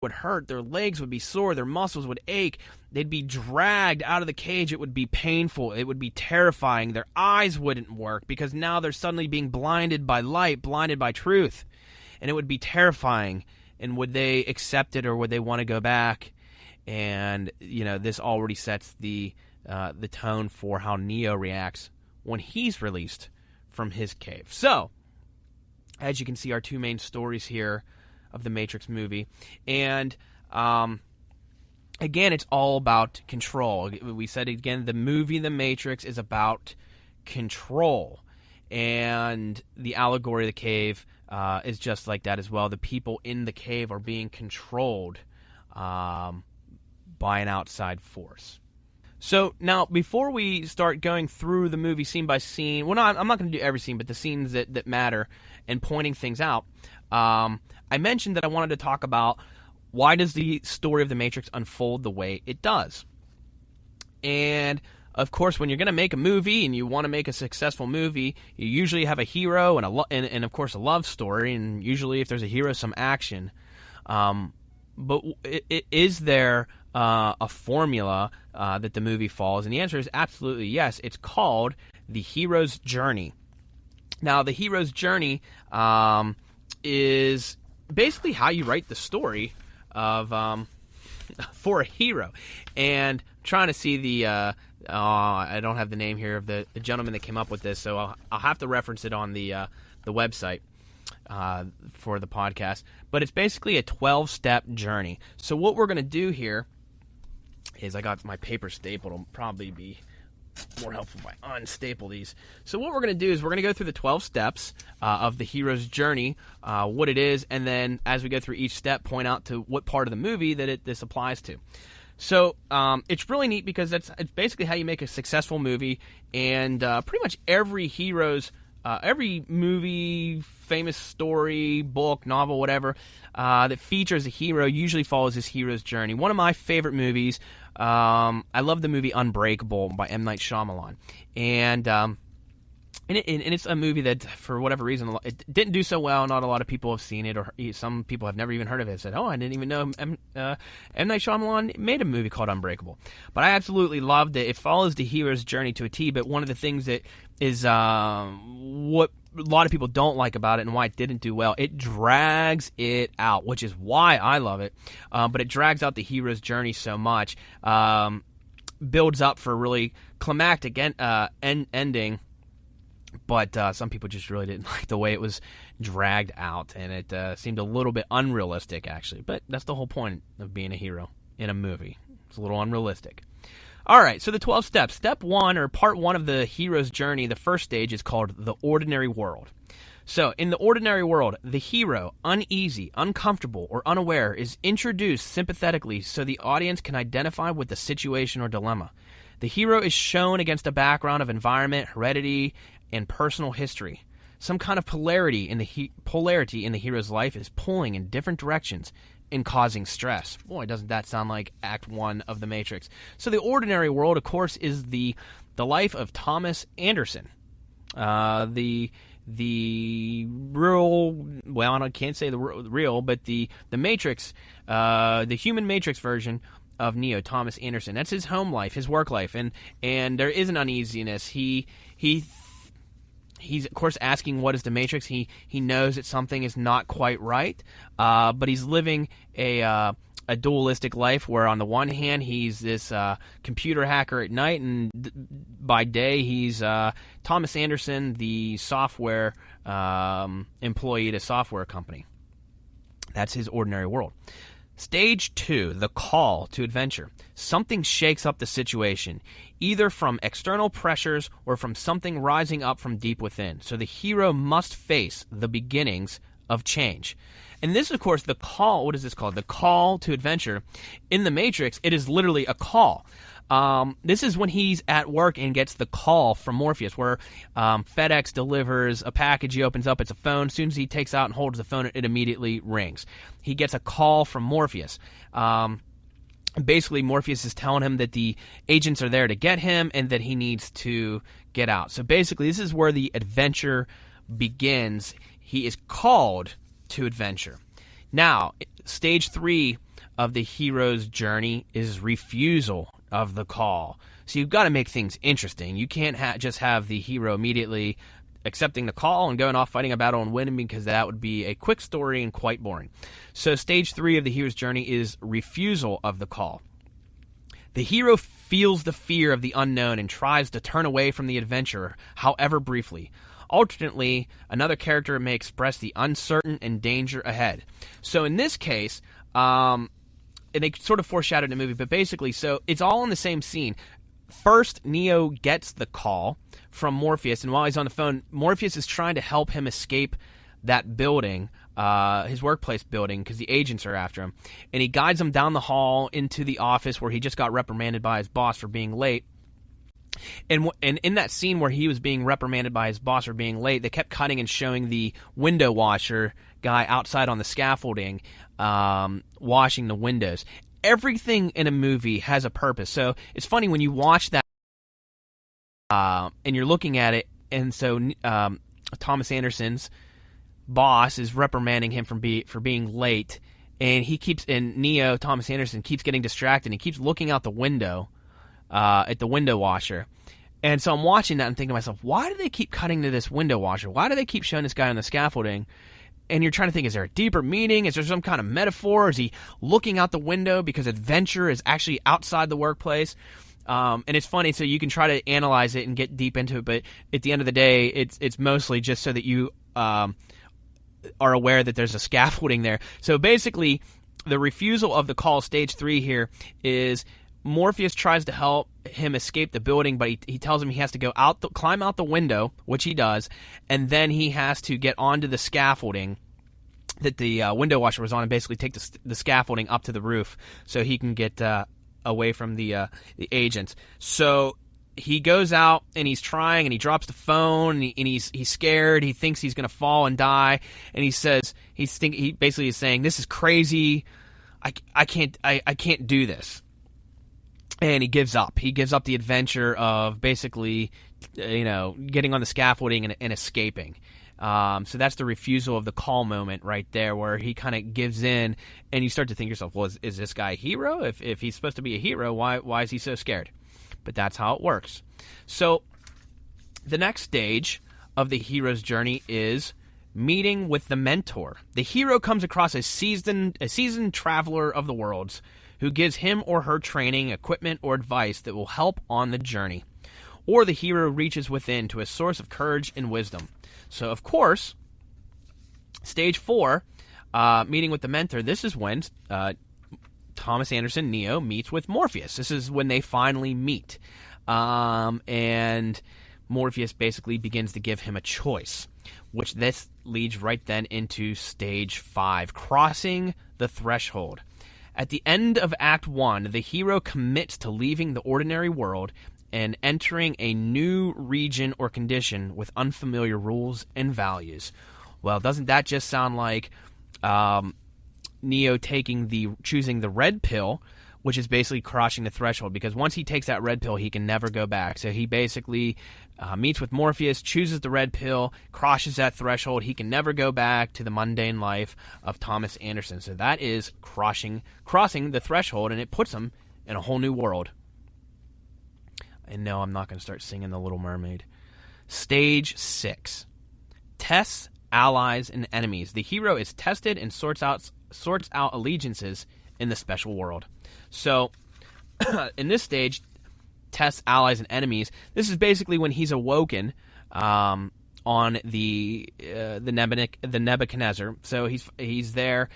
would hurt, their legs would be sore, their muscles would ache, they'd be dragged out of the cage, it would be painful, it would be terrifying, their eyes wouldn't work because now they're suddenly being blinded by light, blinded by truth, and it would be terrifying. And would they accept it, or would they want to go back? And this already sets the tone for how Neo reacts when he's released from his cave. So, as you can see, our two main stories here of the Matrix movie. And, again, it's all about control. We said, again, the movie The Matrix is about control. And the allegory of the cave is just like that as well. The people in the cave are being controlled by an outside force. So now, before we start going through the movie scene by scene, I'm not going to do every scene, but the scenes that matter and pointing things out, I mentioned that I wanted to talk about why does the story of The Matrix unfold the way it does. And, of course, when you're going to make a movie and you want to make a successful movie, you usually have a hero and of course, a love story, and usually if there's a hero, some action. But is there a formula that the movie follows? And the answer is absolutely yes. It's called the hero's journey. Now, the hero's journey is basically how you write the story of for a hero. And I'm trying to see the I don't have the name here of the gentleman that came up with this, so I'll have to reference it on the website for the podcast. But it's basically a 12-step journey. So what we're going to do here is, I got my paper stapled. It'll probably be more helpful if I unstaple these. So what we're going to do is we're going to go through the 12 steps of the hero's journey, what it is, and then as we go through each step, point out to what part of the movie that this applies to. So it's really neat because it's basically how you make a successful movie, and pretty much every hero's, every movie, famous story, book, novel, whatever, that features a hero usually follows his hero's journey. One of my favorite movies, I love the movie Unbreakable by M. Night Shyamalan. And it's a movie that, for whatever reason, it didn't do so well. Not a lot of people have seen it, or some people have never even heard of it. Said, "Oh, I didn't even know M. Night Shyamalan made a movie called Unbreakable." But I absolutely loved it. It follows the hero's journey to a T. But one of the things that is what a lot of people don't like about it, and why it didn't do well, it drags it out, which is why I love it. But it drags out the hero's journey so much, builds up for a really climactic ending. But some people just really didn't like the way it was dragged out, and it seemed a little bit unrealistic, actually. But that's the whole point of being a hero in a movie. It's a little unrealistic. All right, so the 12 steps. Step 1, or part 1 of the hero's journey, the first stage, is called the ordinary world. So, in the ordinary world, the hero, uneasy, uncomfortable, or unaware, is introduced sympathetically so the audience can identify with the situation or dilemma. The hero is shown against a background of environment, heredity, and personal history. Some kind of polarity in the hero's life is pulling in different directions and causing stress. Boy, doesn't that sound like Act 1 of The Matrix. So the ordinary world, of course, is the life of Thomas Anderson. The real, well, I can't say the real, but the Matrix, the human Matrix version of Neo, Thomas Anderson. That's his home life, his work life, and there is an uneasiness. He's, of course, asking what is the Matrix. He knows that something is not quite right, but he's living a dualistic life where, on the one hand, he's this computer hacker at night, and by day, he's Thomas Anderson, the software employee at a software company. That's his ordinary world. Stage 2, the call to adventure. Something shakes up the situation, either from external pressures or from something rising up from deep within. So the hero must face the beginnings of change. And this, of course, the call, what is this called? The call to adventure. In The Matrix, it is literally a call. This is when he's at work and gets the call from Morpheus, where FedEx delivers a package. He opens up, it's a phone. As soon as he takes out and holds the phone, it immediately rings. He gets a call from Morpheus. Basically, Morpheus is telling him that the agents are there to get him and that he needs to get out. So basically, this is where the adventure begins. He is called to adventure. Now, stage 3 of the hero's journey is refusal of the call. So you've got to make things interesting. You can't just have the hero immediately accepting the call and going off fighting a battle and winning, because that would be a quick story and quite boring. So stage 3 of the hero's journey is refusal of the call. The hero feels the fear of the unknown and tries to turn away from the adventure, however briefly. Alternately, another character may express the uncertain and danger ahead. So in this case, and they sort of foreshadowed in the movie, but basically, so it's all in the same scene. First, Neo gets the call from Morpheus, and while he's on the phone, Morpheus is trying to help him escape that building, his workplace building, because the agents are after him. And he guides him down the hall into the office where he just got reprimanded by his boss for being late. And in that scene where he was being reprimanded by his boss for being late, they kept cutting and showing the window washer guy outside on the scaffolding, washing the windows. Everything in a movie has a purpose. So it's funny when you watch that and you're looking at it, and so Thomas Anderson's boss is reprimanding him for being late, and Neo, Thomas Anderson, keeps getting distracted, and he keeps looking out the window at the window washer. And so I'm watching that and thinking to myself, why do they keep cutting to this window washer? Why do they keep showing this guy on the scaffolding? And you're trying to think, is there a deeper meaning? Is there some kind of metaphor? Is he looking out the window because adventure is actually outside the workplace? And it's funny, so you can try to analyze it and get deep into it, but at the end of the day, it's mostly just so that you are aware that there's a scaffolding there. So basically, the refusal of the call, stage 3 here, is Morpheus tries to help him escape the building, but he tells him he has to go climb out the window, which he does, and then he has to get onto the scaffolding that the window washer was on, and basically take the scaffolding up to the roof so he can get away from the agents. So he goes out and he's trying, and he drops the phone, and he's scared. He thinks he's going to fall and die, and he says he basically is saying, "This is crazy. I can't do this." And he gives up. He gives up the adventure of basically, getting on the scaffolding and escaping. So that's the refusal of the call moment right there, where he kind of gives in, and you start to think to yourself, well, is this guy a hero? If he's supposed to be a hero, why is he so scared? But that's how it works. So the next stage of the hero's journey is meeting with the mentor. The hero comes across a seasoned traveler of the worlds who gives him or her training, equipment, or advice that will help on the journey. Or the hero reaches within to a source of courage and wisdom. So, of course, stage 4, meeting with the mentor, this is when Thomas Anderson, Neo, meets with Morpheus. This is when they finally meet. And Morpheus basically begins to give him a choice, which this leads right then into stage 5, crossing the threshold. At the end of Act 1, the hero commits to leaving the ordinary world and entering a new region or condition with unfamiliar rules and values. Well, doesn't that just sound like Neo choosing the red pill, which is basically crossing the threshold? Because once he takes that red pill, he can never go back. So he basically meets with Morpheus, chooses the red pill, crosses that threshold. He can never go back to the mundane life of Thomas Anderson. So that is crossing the threshold, and it puts him in a whole new world. And no, I'm not going to start singing The Little Mermaid. Stage 6. Tests, allies, and enemies. The hero is tested and sorts out allegiances in the special world. So, in this stage, tests, allies, and enemies, this is basically when he's awoken on the Nebuchadnezzar. So he's there.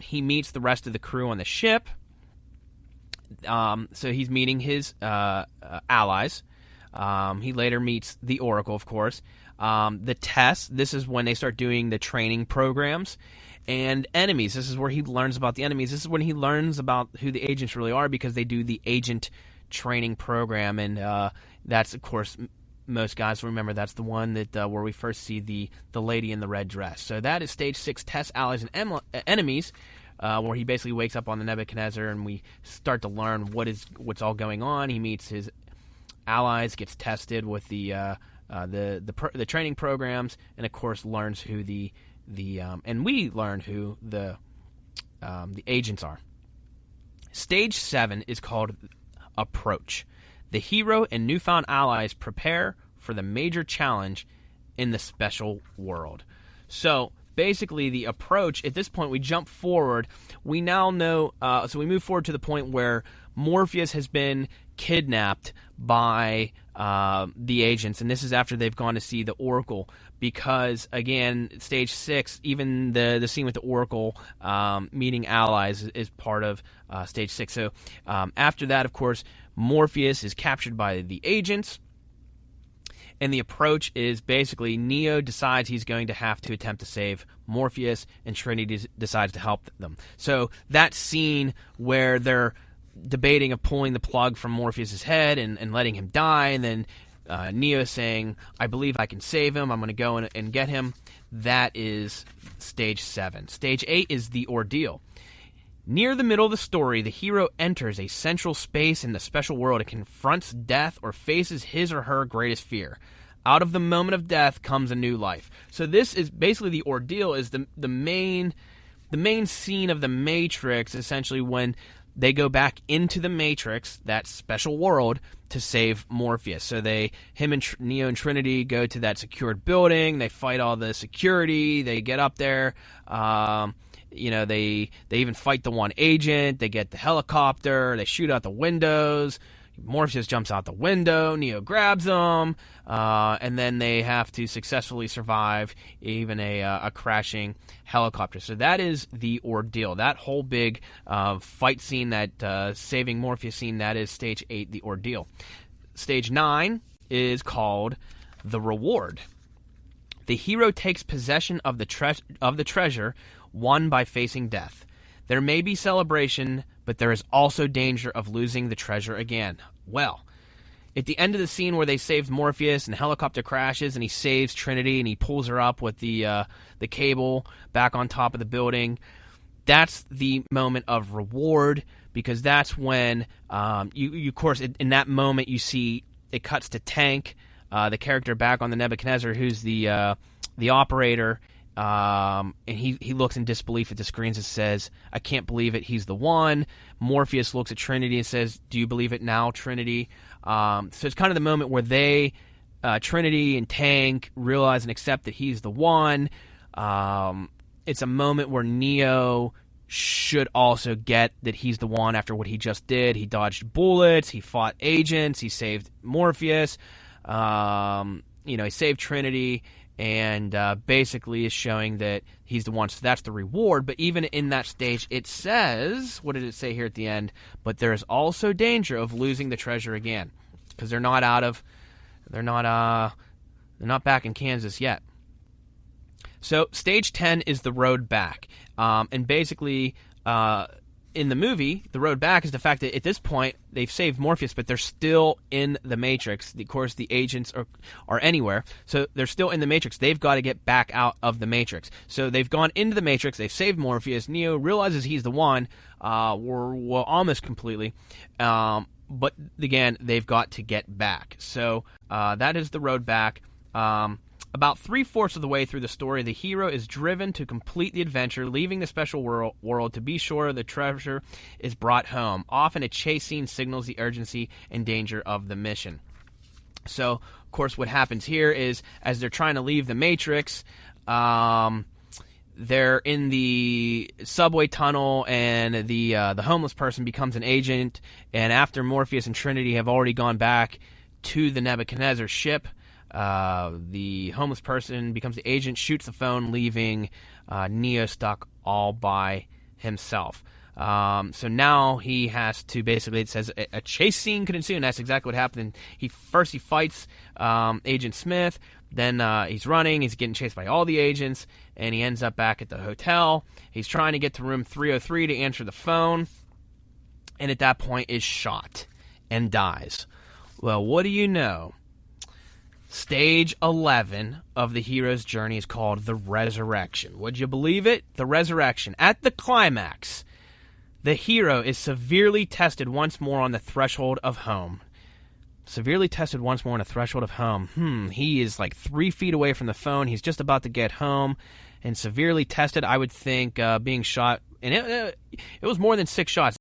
He meets the rest of the crew on the ship. So he's meeting his allies. He later meets the Oracle, of course. The tests, this is when they start doing the training programs. And enemies, this is where he learns about the enemies. This is when he learns about who the agents really are, because they do the agent training program. And that's, of course, most guys remember that's the one that where we first see the lady in the red dress. So that is stage 6, tests, allies, and enemies. Where he basically wakes up on the Nebuchadnezzar, and we start to learn what's all going on. He meets his allies, gets tested with the training programs, and of course learns who and we learn who the agents are. Stage 7 is called Approach. The hero and newfound allies prepare for the major challenge in the special world. So basically the approach, at this point we jump forward. We now know, so we move forward to the point where Morpheus has been kidnapped by the agents, and this is after they've gone to see the Oracle, because again, Stage 6, even the scene with the Oracle meeting allies is part of Stage 6. So after that, of course, Morpheus is captured by the agents, and the approach is basically Neo decides he's going to have to attempt to save Morpheus, and Trinity decides to help them. So that scene where they're debating of pulling the plug from Morpheus's head and letting him die, and then Neo saying, I believe I can save him, I'm going to go and get him, that is Stage 7. Stage 8 is the ordeal. Near the middle of the story, the hero enters a central space in the special world and confronts death or faces his or her greatest fear. Out of the moment of death comes a new life. So this is basically the ordeal, is the main scene of the Matrix, essentially, when they go back into the Matrix, that special world, to save Morpheus. So him and Neo and Trinity go to that secured building. They fight all the security. They get up there. They even fight the one agent. They get the helicopter. They shoot out the windows. Morpheus jumps out the window. Neo grabs him. And then they have to successfully survive even a crashing helicopter. So that is the ordeal. That whole big fight scene, that saving Morpheus scene, that is Stage 8, the ordeal. Stage 9 is called the reward. The hero takes possession of the treasure won by facing death. There may be celebration, but there is also danger of losing the treasure again. Well, at the end of the scene where they saved Morpheus and the helicopter crashes and he saves Trinity and he pulls her up with the cable back on top of the building, that's the moment of reward, because that's when you of course, in that moment you see it cuts to Tank, the character back on the Nebuchadnezzar, who's the operator. And he looks in disbelief at the screens and says, I can't believe it, he's the one. Morpheus looks at Trinity and says, do you believe it now, Trinity? So it's kind of the moment where Trinity and Tank realize and accept that he's the one. It's a moment where Neo should also get that he's the one after what he just did. He dodged bullets, he fought agents, he saved Morpheus, he saved Trinity, and basically is showing that he's the one. So that's the reward. But even in that stage, it says, what did it say here at the end? But there is also danger of losing the treasure again, because they're not back in Kansas yet. So Stage 10 is the road back. And basically, in the movie, the road back is the fact that at this point, they've saved Morpheus, but they're still in the Matrix. Of course, the agents are anywhere, so they're still in the Matrix. They've got to get back out of the Matrix. So they've gone into the Matrix, they've saved Morpheus. Neo realizes he's the one, almost completely. But again, they've got to get back. So that is the road back. About 3/4 of the way through the story, the hero is driven to complete the adventure, leaving the special world to be sure the treasure is brought home. Often a chase scene signals the urgency and danger of the mission. So, of course, what happens here is, as they're trying to leave the Matrix, they're in the subway tunnel, and the homeless person becomes an agent, and after Morpheus and Trinity have already gone back to the Nebuchadnezzar ship, the homeless person becomes the agent, shoots the phone, leaving Neo stuck all by himself. So now he has to, basically, it says a chase scene could ensue, and that's exactly what happened. He fights Agent Smith, then he's running, he's getting chased by all the agents, and he ends up back at the hotel. He's trying to get to room 303 to answer the phone, and at that point is shot and dies. Well, what do you know? Stage 11 of the hero's journey is called the Resurrection. Would you believe it? The Resurrection. At the climax, the hero is severely tested once more on the threshold of home. Severely tested once more on the threshold of home. He is like 3 feet away from the phone. He's just about to get home. And severely tested, I would think, being shot. And it was more than 6 shots.